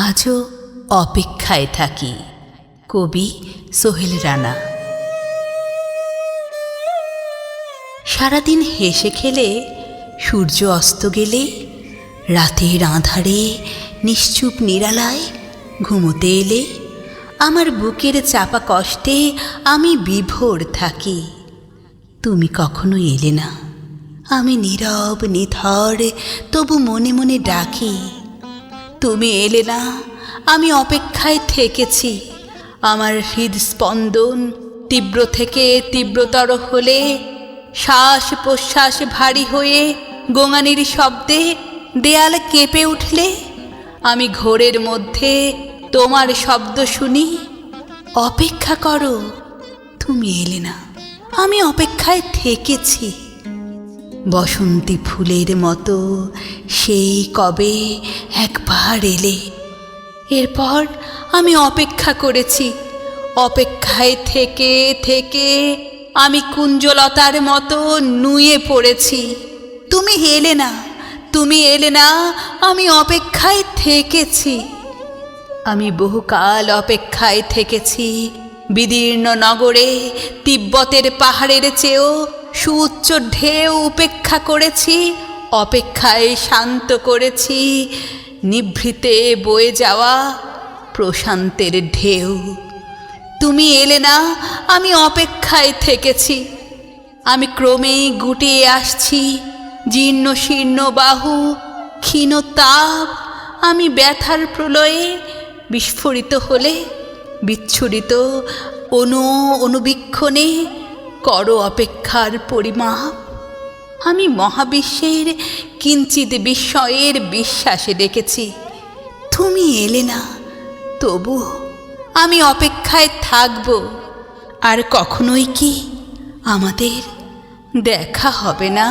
আজও অপেক্ষায় থাকি। কবি সোহেল রানা। সারাদিন হেসে খেলে সূর্য অস্ত গেলে, রাতের আঁধারে নিশ্চুপ নিরালায় ঘুমোতে এলে, আমার বুকের চাপা কষ্টে আমি বিভোর থাকি। তুমি কখনো এলে না, আমি নীরব নিথর তবু মনে মনে ডাকি। তুমি এলে না, আমি অপেক্ষায় থেকেছি। আমার হৃদস্পন্দন তীব্র থেকে তীব্রতর হলে, শ্বাস প্রশ্বাস ভারী হয়ে গোঙানির শব্দে দেয়াল কেঁপে উঠলে, আমি ঘোরের মধ্যে তোমার শব্দ শুনি। অপেক্ষা করো, তুমি এলে না, আমি অপেক্ষায় থেকেছি। বসন্তী ফুলের মতো সেই কবে একবার এলে, এরপর আমি অপেক্ষা করেছি। অপেক্ষায় থেকে থেকে আমি কুঞ্জলতার মতো নুয়ে পড়েছি। তুমি এলে না, তুমি এলে না, আমি অপেক্ষায় থেকেছি। আমি বহুকাল অপেক্ষায় থেকেছি। বিদীর্ণ নগরে তিব্বতের পাহাড়ের চেয়েও সুউচ্চ ঢেউ উপেক্ষা করেছি। অপেক্ষায় শান্ত করেছি নিভৃতে বয়ে যাওয়া প্রশান্তের ঢেউ। তুমি এলে না, আমি অপেক্ষায় থেকেছি। আমি ক্রমেই গুটিয়ে আসছি, জীর্ণ শীর্ণ বাহু, ক্ষীণ তাপ। আমি ব্যথার প্রলয়ে বিস্ফোরিত হলে, বিচ্ছুরিত অনুবীক্ষণে করো অপেক্ষার পরিমাপ। আমি মহাবিশ্বের কিঞ্চিত বিস্ময়ের বিশ্বাসে ডেকেছি। তুমি এলে না, তবু আমি অপেক্ষায় থাকব। আর কখনোই কি আমাদের দেখা হবে না?